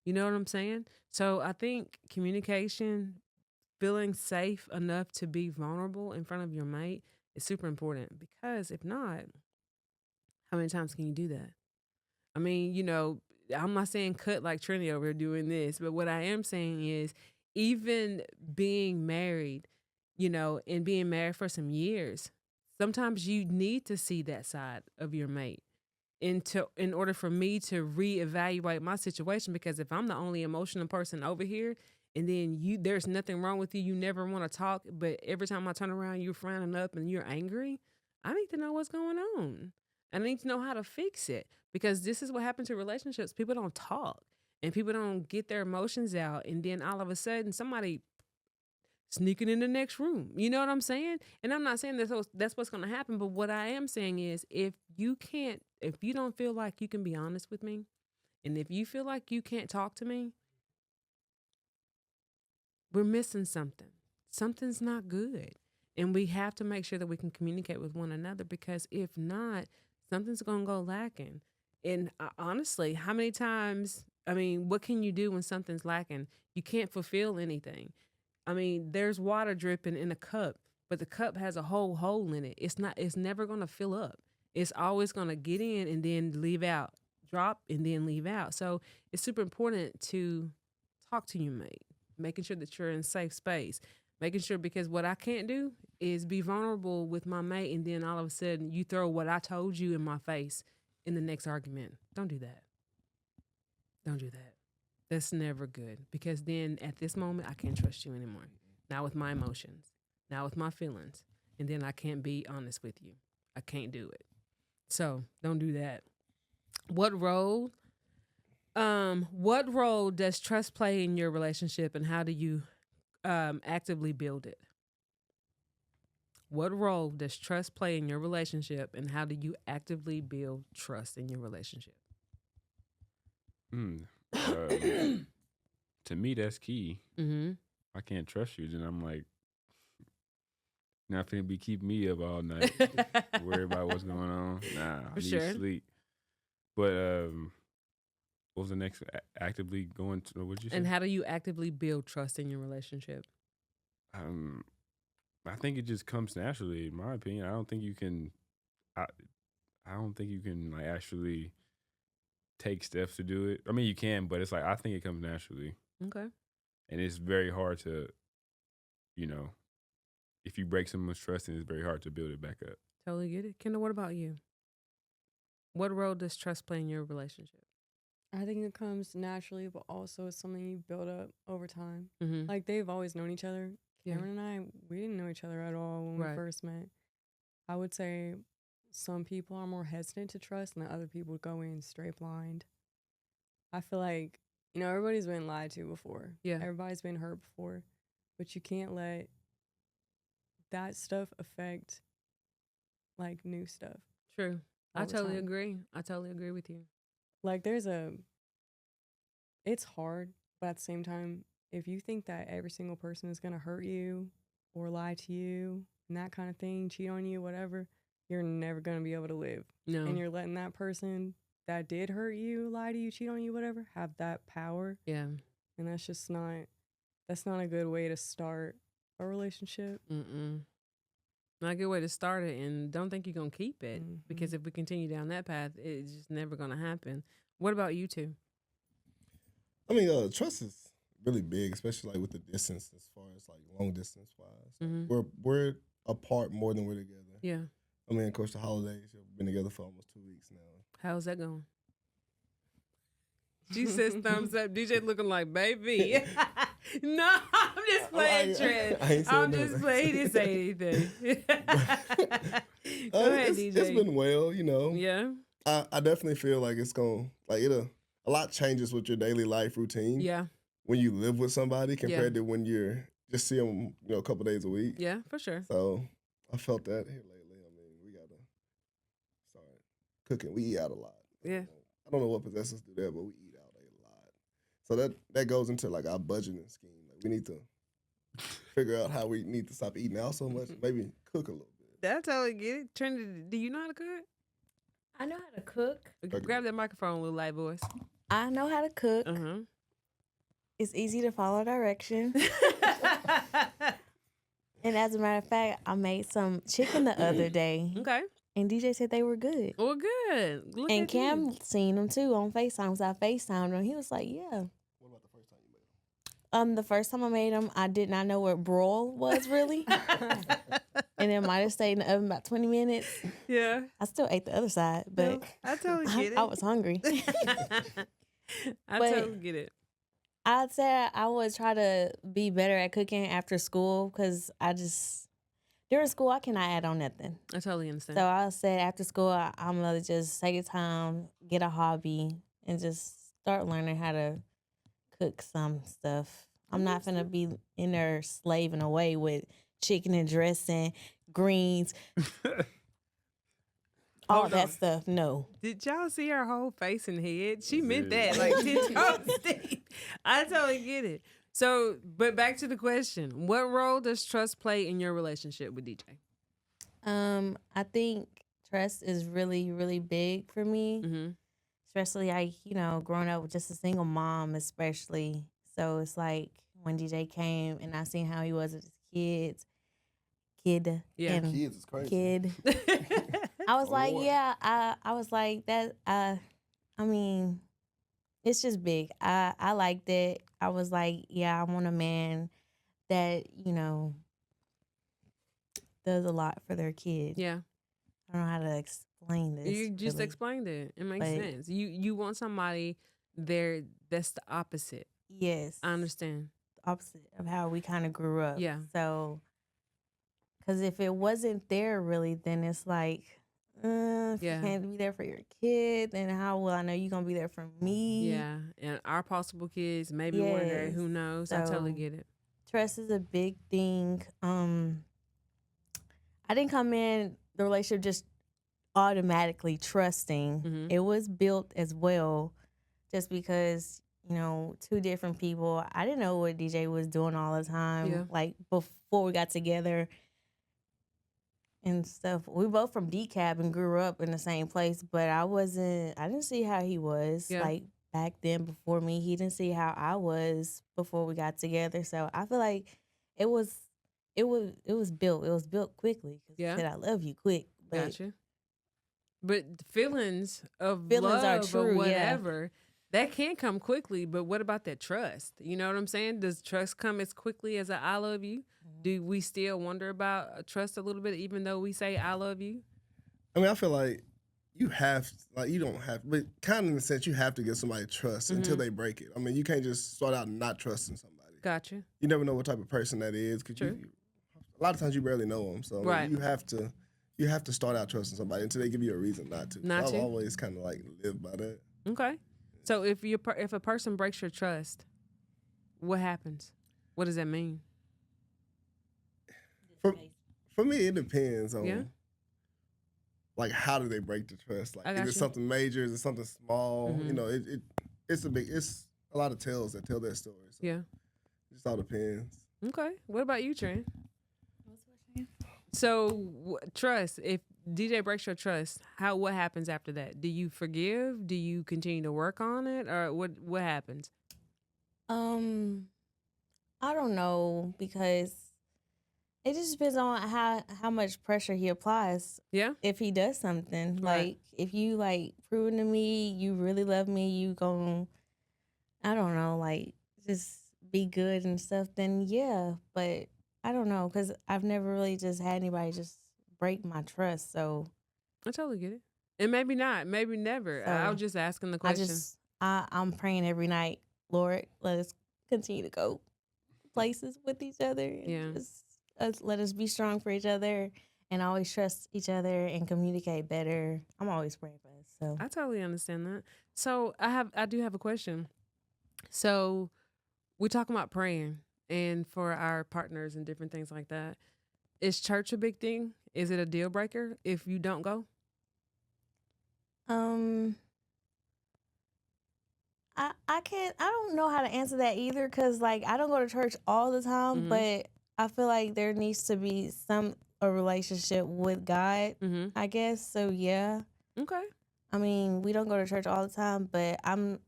You know what I'm saying? So I think communication, feeling safe enough to be vulnerable in front of your mate is super important, because if not, how many times can you do that? I mean, I'm not saying cut like Trinity over here doing this, but what I am saying is even being married, and being married for some years, sometimes you need to see that side of your mate in order for me to reevaluate my situation. Because if I'm the only emotional person over here, and then there's nothing wrong with you, you never want to talk, but every time I turn around you're frowning up and you're angry, I need to know what's going on. I need to know how to fix it, because this is what happens to relationships. People don't talk and people don't get their emotions out, and then all of a sudden somebody sneaking in the next room. You know what I'm saying? And I'm not saying that's what's going to happen, but what I am saying is if you don't feel like you can be honest with me, and if you feel like you can't talk to me, we're missing something. Something's not good. And we have to make sure that we can communicate with one another, because if not, something's going to go lacking. And honestly, how many times, what can you do when something's lacking? You can't fulfill anything. There's water dripping in a cup, but the cup has a whole hole in it. It's never going to fill up. It's always going to get in and then leave out, drop and then leave out. So it's super important to talk to your mate, making sure that you're in safe space, making sure, because what I can't do is be vulnerable with my mate and then all of a sudden you throw what I told you in my face in the next argument. Don't do that. Don't do that. That's never good, because then at this moment I can't trust you anymore. Not with my emotions, not with my feelings, and then I can't be honest with you. I can't do it. So don't do that. What role does trust play in your relationship, and how do you actively build it? What role does trust play in your relationship, and how do you actively build trust in your relationship? To me, that's key. Mm-hmm. I can't trust you, then I'm like, not finna be keeping me up all night, worry about what's going on. Nah, I need sure. sleep. But what was the next? Actively going to, what'd you say? And how do you actively build trust in your relationship? I think it just comes naturally, in my opinion. I don't think you can. I don't think you can like actually take steps to do it. I mean, you can, but it's like I think it comes naturally. Okay. And it's very hard to, if you break someone's trust, then it's very hard to build it back up. Totally get it. Kendall, what about you? What role does trust play in your relationship? I think it comes naturally, but also it's something you build up over time. Mm-hmm. Like, they've always known each other. Yeah. Cameron and I, we didn't know each other at all when we first met. I would say some people are more hesitant to trust, and other people go in straight blind. I feel like, everybody's been lied to before. Yeah. Everybody's been hurt before. But you can't let that stuff affect, like, new stuff. True. I all the totally time. agree. I totally agree with you. Like, it's hard, but at the same time, if you think that every single person is going to hurt you or lie to you and that kind of thing, cheat on you, whatever, you're never going to be able to live. No. And you're letting that person that did hurt you, lie to you, cheat on you, whatever, have that power. Yeah. And that's not a good way to start a relationship. Not a good way to start it, and don't think you're gonna keep it Mhm. because if we continue down that path, it's just never gonna happen. What about you two? I mean, trust is really big, especially like with the distance, as far as like long distance wise. Mhm. We're apart more than we're together. Yeah. I mean, of course, the holidays. We've been together for almost 2 weeks now. How's that going? She says thumbs up. DJ looking like, baby. No, I'm just playing, Trent. I'm just playing. He didn't say anything. Go ahead, DJ. It's been well, Yeah. I definitely feel like it's going like a lot changes with your daily life routine. Yeah. When you live with somebody compared to when you're just see them, a couple days a week. Yeah, for sure. So I felt that here lately. I mean, we gotta start cooking. We eat out a lot. Yeah. I don't know what possesses us do that, but we eat out a lot. So that goes into like our budgeting scheme. Like we need to figure out how we need to stop eating out so much. Maybe cook a little bit. I totally get it. Trinity, do you know how to cook? I know how to cook. Grab that microphone, little light voice. I know how to cook. Uh-huh. It's easy to follow directions. And as a matter of fact, I made some chicken the other day. Okay. And DJ said they were good. Well, good. Look And at Cam you. seen them too on FaceTime. So I FaceTimed him. He was like, yeah. What about the first time you made them? The first time I made them, I did not know what broil was really. And it might have stayed in the oven about 20 minutes. Yeah. I still ate the other side, but I totally get it. I was hungry. I But- totally get it. I'd say I would try to be better at cooking after school because during school, I cannot add on nothing. I totally understand. So I said after school, I'm going to just take a time, get a hobby, and just start learning how to cook some stuff. I'm not going to be in there slaving away with chicken and dressing, greens, all Hold that on. stuff. No. Did y'all see her whole face and head? She meant Yeah. that like 10 times deep. I totally get it. So, but back to the question. What role does trust play in your relationship with DJ? I think trust is really, really big for me. Mm-hmm. Especially like, growing up with just a single mom, especially. So it's like when DJ came and I seen how he was with his kid. Yeah. and Kids is crazy. kid. I was Oh, like, Lord. yeah, I was like that. I mean, it's just big. I liked it. I was like, yeah, I want a man that, does a lot for their kid. Yeah. I don't know how to explain this. You just really. explained it. It makes But- sense. You want somebody there that's the opposite. Yes. I understand. Opposite of how we kind of grew up. Yeah. So, because if it wasn't there really, then it's like, if Yeah. you can't be there for your kid, then how will I know you're going to be there for me? Yeah. And our possible kids, maybe one day, Yes. who knows? I totally So- get it. Trust is a big thing. I didn't come in the relationship just automatically trusting. Mhm. It was built as well, just because two different people. I didn't know what DJ was doing all the time. Yeah. Like before we got together and stuff. We both from DCAB and grew up in the same place, but I didn't see how he was Yeah. like back then before me. He didn't see how I was before we got together. So I feel like it was built. It was built quickly. 'Cause he Yeah. said I love you quick. But Gotcha. But the feelings of Feelings are love true, or yeah. whatever, that can come quickly. But what about that trust? You know what I'm saying? Does trust come as quickly as I love you? Mm-hmm. Do we still wonder about trust a little bit, even though we say I love you? I mean, I feel like you don't have, but kind of in the sense you have to give somebody trust until they break it. I mean, you can't just start out not trusting somebody. Gotcha. You never know what type of person that is. Cause True. a lot of times you barely know them. So I mean, Right. you have to start out trusting somebody until they give you a reason not to. Not So to? I've always kind of like lived by that. Okay. So if a person breaks your trust, what happens? What does that mean? For me, it depends on Yeah. like how do they break the trust? Like I is got it you. something major? Is it something small? Mhm. You know, it's a lot of tales that tell that story. So Yeah. it just all depends. Okay. What about you, Trent? So trust. If DJ breaks your trust, what happens after that? Do you forgive? Do you continue to work on it, or what happens? I don't know because it just depends on how much pressure he applies. Yeah. If he does something, Right. like if you like proving to me you really love me, you gon' I don't know, like just be good and stuff. Then yeah, but I don't know because I've never really just had anybody just break my trust. So I totally get it. And maybe not, maybe never. I So, was just asking the I question. just I'm praying every night, Lord, let us continue to go places with each other and Yeah. just let us be strong for each other and always trust each other and communicate better. I'm always praying for us. So I totally understand that. So I do have a question. So we're talking about praying and for our partners and different things like that. Is church a big thing? Is it a deal breaker if you don't go? I don't know how to answer that either because like I don't go to church all the time, Mhm. but I feel like there needs to be a relationship with God, Mm-hmm. I guess. So yeah. Okay. I mean, we don't go to church all the time, but I'm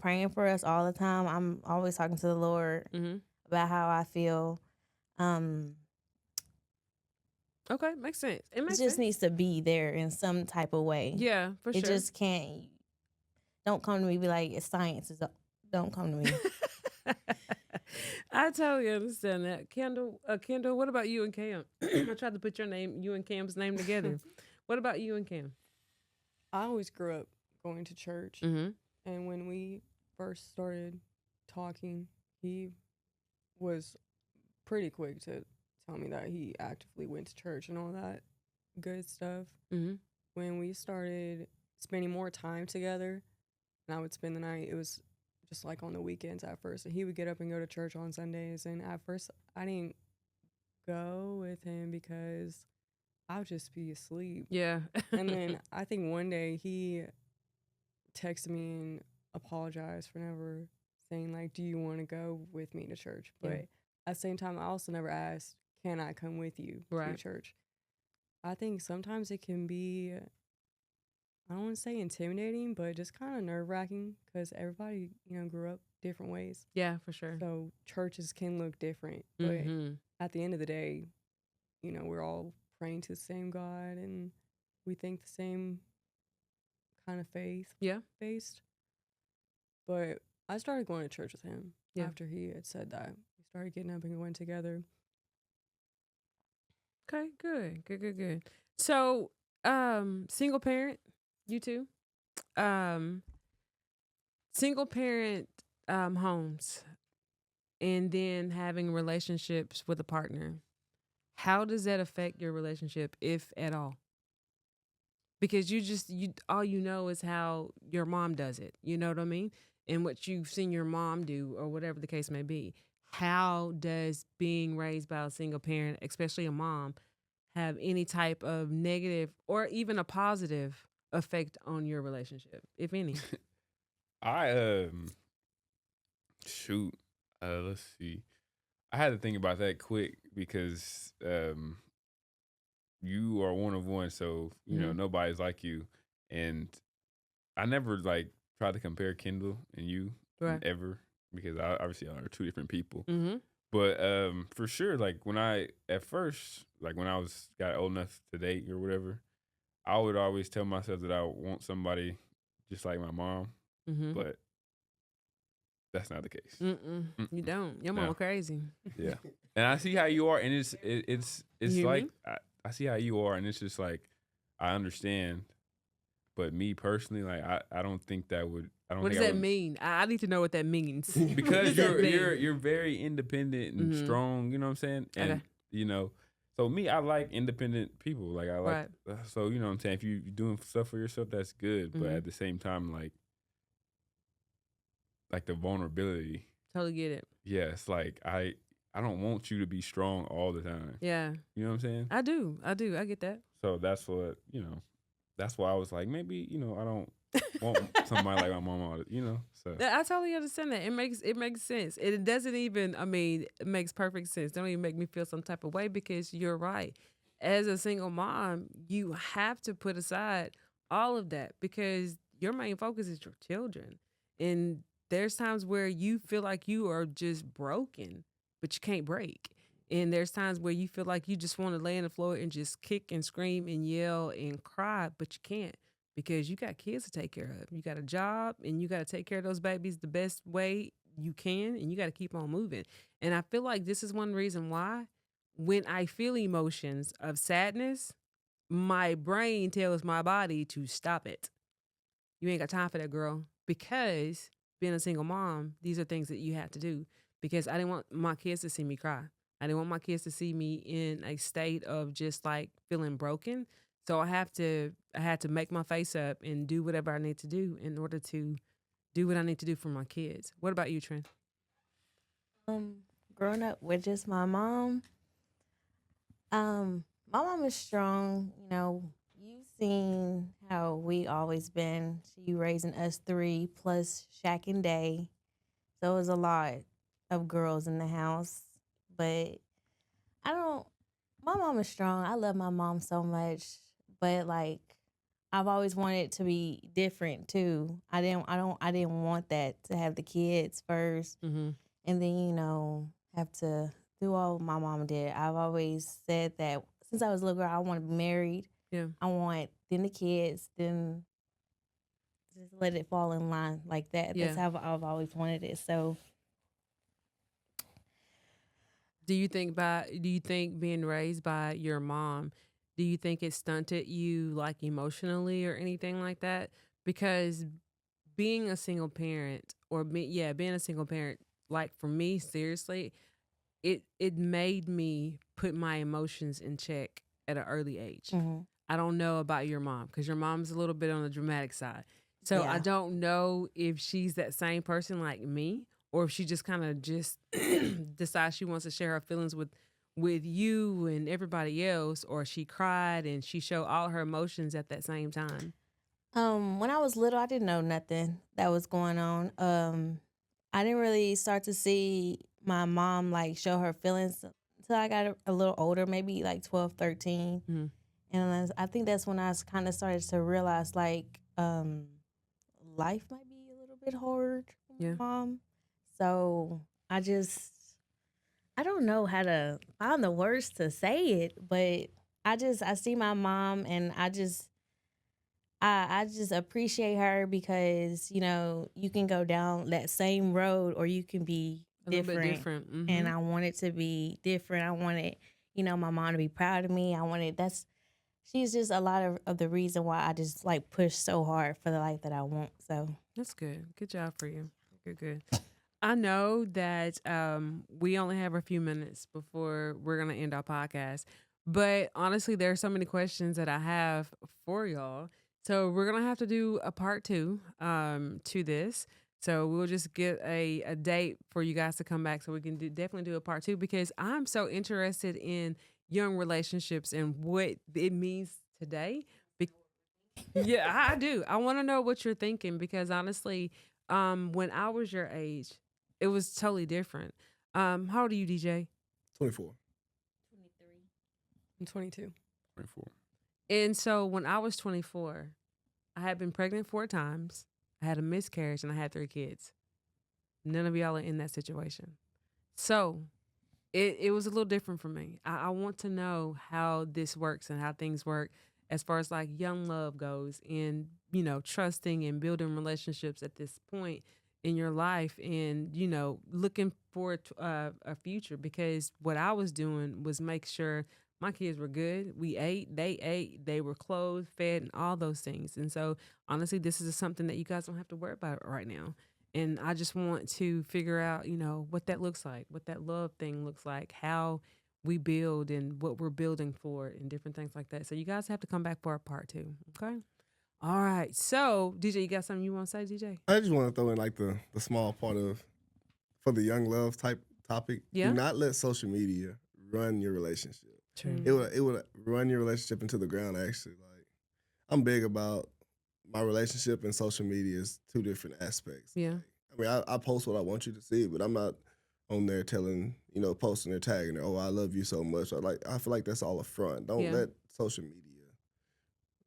praying for us all the time. I'm always talking to the Lord Mm-hmm. about how I feel. Okay, makes sense. It It makes just sense. needs to be there in some type of way. Yeah, for It sure. just can't. Don't come to me be like it's science. Don't come to me. I totally understand that. Kendall, what about you and Cam? I tried to put you and Cam's name together. What about you and Cam? I always grew up going to church, Mm-hmm. and when we first started talking, he was pretty quick to tell me that he actively went to church and all that good stuff. Mm-hmm. When we started spending more time together, and I would spend the night, it was just like on the weekends at first. And he would get up and go to church on Sundays. And at first, I didn't go with him because I would just be asleep. Yeah. And then I think one day he texted me and apologized for never saying, like, do you want to go with me to church? But Yeah. at the same time, I also never asked, can I come with you Right. to church? I think sometimes it can be, I don't want to say intimidating, but just kind of nerve wracking because everybody, grew up different ways. Yeah, for sure. So churches can look different. But Mm-hmm. at the end of the day, we're all praying to the same God and we think the same kind of faith Yeah. based. But I started going to church with him Yeah. after he had said that. We started getting up and going together. Okay, good. So, single parent, you two, single parent, homes, and then having relationships with a partner. How does that affect your relationship, if at all? Because you all you know is how your mom does it. You know what I mean? And what you've seen your mom do, or whatever the case may be. How does being raised by a single parent, especially a mom, have any type of negative or even a positive effect on your relationship, if any? I shoot. Let's see. I had to think about that quick because you are one of one, so nobody's like you, and I never like tried to compare Kendall and you Right. ever because obviously are two different people. Mm-hmm. But for sure, like when I got old enough to date or whatever, I would always tell myself that I want somebody just like my mom, Mm-hmm. but that's not the case. You don't. Your mama No. crazy. Yeah, and I see how you are, and it's You hear like me? I see how you are, and it's just like I understand. But me personally, like I don't think that would. I don't What think does I that would, mean? I need to know what that means. because What does that mean? you're very independent and Mhm. strong. You know what I'm saying? And Okay. so me, I like independent people. Like I like. Right. So you know what I'm saying. If you're doing stuff for yourself, that's good. But Mhm. at the same time, like the vulnerability. Totally get it. Yeah, it's like I don't want you to be strong all the time. Yeah. You know what I'm saying? I do. I get that. So that's what That's why I was like, maybe I don't want somebody like my mom all the. So I totally understand that. It makes sense. It doesn't even. I mean, it makes perfect sense. Don't even make me feel some type of way because you're right. as a single mom, you have to put aside all of that because your main focus is your children. And there's times where you feel like you are just broken, but you can't break. And there's times where you feel like you just want to lay on the floor and just kick and scream and yell and cry, but you can't because you got kids to take care of. You got a job and you got to take care of those babies the best way you can, and you got to keep on moving. And I feel like this is one reason why when I feel emotions of sadness, my brain tells my body to stop it. You ain't got time for that, girl. Because being a single mom, these are things that you have to do. Because I didn't want my kids to see me cry. I didn't want my kids to see me in a state of just like feeling broken. So I had to make my face up and do whatever I need to do in order to do what I need to do for my kids. What about you, Trent? Um, Growing up with just my mom, my mom is strong. You know, you've seen how we always been. She raising us three plus Shaq and Day. So it was a lot of girls in the house. But I don't my mom is strong. I love my mom so much. But like I've always wanted to be different too. I didn't want that to have the kids first Mm-hmm. and then, have to do all my mom did. I've always said that since I was a little girl, I want to be married. Yeah. I want then the kids, then just let it fall in line like that. Yeah. That's how I've always wanted it. So Do you think being raised by your mom, do you think it stunted you like emotionally or anything like that? Because being a single parent being a single parent, like for me, seriously, it made me put my emotions in check at an early age. mhm. I don't know about your mom because your mom's a little bit on the dramatic side. So I Yeah. don't know if she's that same person like me or if she just kind of just decides she wants to share her feelings with you and everybody else, or she cried and she showed all her emotions at that same time. When I was little, I didn't know nothing that was going on. I didn't really start to see my mom like show her feelings until I got a little older, maybe like 12, 13. Mhm. And I think that's when I kind of started to realize like life might be a little bit hard for my Yeah. mom. So I don't know how to find the words to say it, but I see my mom and I just appreciate her because, you can go down that same road or you can be A little bit different. different. And I want it to be different. I wanted, my mom to be proud of me. She's just a lot of the reason why I just like push so hard for the life that I want. So That's good. Good job for you. Good. I know that we only have a few minutes before we're going to end our podcast. But honestly, there are so many questions that I have for y'all. So we're going to have to do a part 2 to this. So we'll just get a date for you guys to come back so we can definitely do a part 2 because I'm so interested in young relationships and what it means today. Yeah, I do. I want to know what you're thinking because honestly, when I was your age, it was totally different. How old are you, DJ? 24. 23. I'm 22. 24. And so when I was 24, I had been pregnant 4 times. I had a miscarriage and I had 3 kids. None of y'all are in that situation. So it was a little different for me. I want to know how this works and how things work as far as like young love goes and, trusting and building relationships at this point in your life and, looking forward to a future because what I was doing was make sure my kids were good. We ate, they were clothed, fed, and all those things. And so honestly, this is something that you guys don't have to worry about right now. And I just want to figure out, what that looks like, what that love thing looks like, how we build and what we're building for and different things like that. So you guys have to come back for a part 2. Okay. All right. So DJ, you got something you want to say, DJ? I just want to throw in like the small part of for the young love type topic. Yeah. Do not let social media run your relationship. True. It would run your relationship into the ground. Actually, like I'm big about my relationship and social media is 2 different aspects. Yeah. I mean, I post what I want you to see, but I'm not on there telling, posting or tagging her, oh, I love you so much. I feel like that's all a front. Don't Yeah. let social media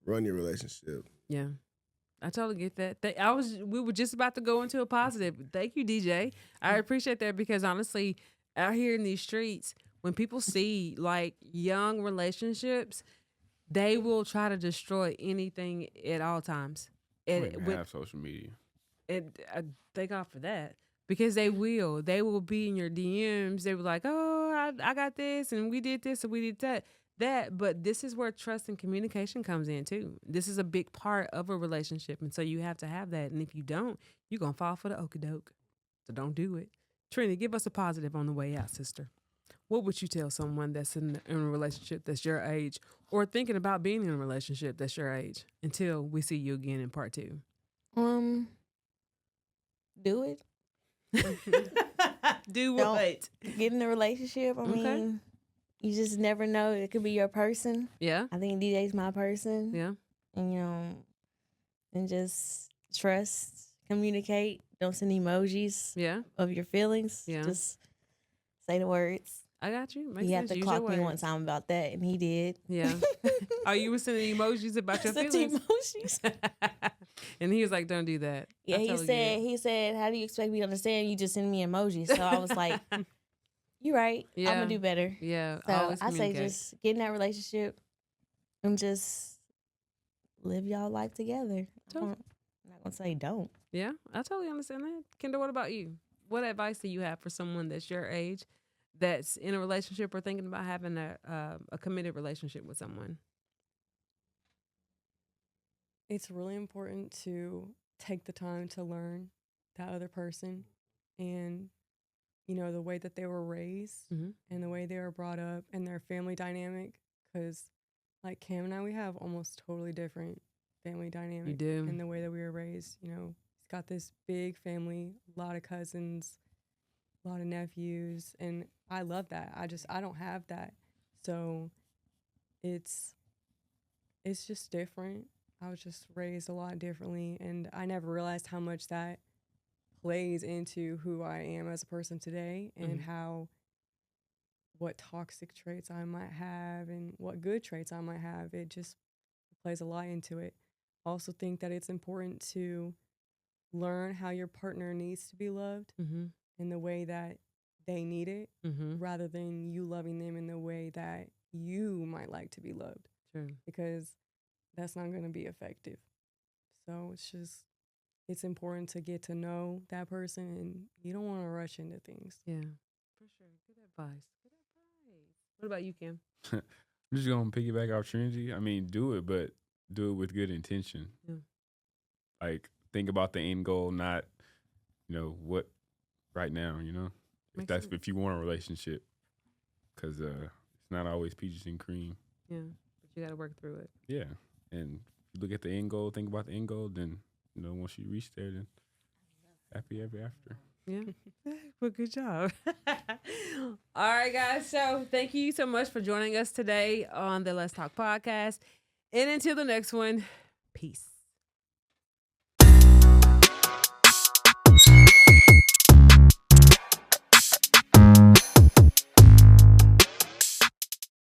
run your relationship. Yeah. I totally get that. We were just about to go into a positive. Thank you, DJ. I appreciate that because honestly, out here in these streets, when people see like young relationships, they will try to destroy anything at all times. I don't even have social media. Thank God for that because they will. They will be in your DMs. They were like, "Oh, I got this, and we did this, and we did that." But this is where trust and communication comes in too. This is a big part of a relationship, and so you have to have that. And if you don't, you're gonna fall for the okie-doke. So don't do it. Trini, give us a positive on the way out, sister. What would you tell someone that's in a relationship that's your age, or thinking about being in a relationship that's your age, until we see you again in part 2? Do it. Do Don't what? Get in a relationship. I Okay. mean, you just never know. It could be your person. Yeah. I think DJ's my person. Yeah. And and just trust, communicate. Don't send emojis Yeah. of your feelings. Yeah. Just say the words. I got you. Makes He had sense. to Use clock your me one words. time about that, and he did. Yeah. Oh, you were sending emojis about your Sent feelings? emojis. And he was like, "Don't do that." Yeah, I he totally said. get it. He said, "How do you expect me to understand? You just send me emojis." So I was like, "You're right. I'm Yeah. gonna do better." Yeah. So Always I say communicate. just get in that relationship and just live y'all life together. Totally. I'm not gonna say don't. Yeah, I totally understand that. Kendra, what about you? What advice do you have for someone that's your age, that's in a relationship or thinking about having a committed relationship with someone? It's really important to take the time to learn that other person and, the way that they were raised Mhm. and the way they were brought up and their family dynamic. Because, like Cam and I, we have almost totally different family dynamic. You do. And the way that we were raised, he's got this big family, a lot of cousins, a lot of nephews. And I love that. I don't have that. So it's just different. I was just raised a lot differently, and I never realized how much that plays into who I am as a person today and what toxic traits I might have and what good traits I might have. It just plays a lot into it. I also think that it's important to learn how your partner needs to be loved Mm-hmm. in the way that they need it Mm-hmm. rather than you loving them in the way that you might like to be loved, True. because that's not going to be effective. So it's important to get to know that person, and you don't want to rush into things. Yeah, for sure. Good advice. Good advice. What about you, Kim? I'm just gonna piggyback off Trinity. I mean, do it, but do it with good intention. Yeah. Like, think about the end goal, not what right now. Makes sense. If you want a relationship, because it's not always peaches and cream. Yeah, but you got to work through it. Yeah, and if you look at the end goal, think about the end goal. Then once you reach there, then happy ever after. Yeah. Well, good job. All right, guys. So thank you so much for joining us today on the Let's Talk podcast. And until the next one, peace.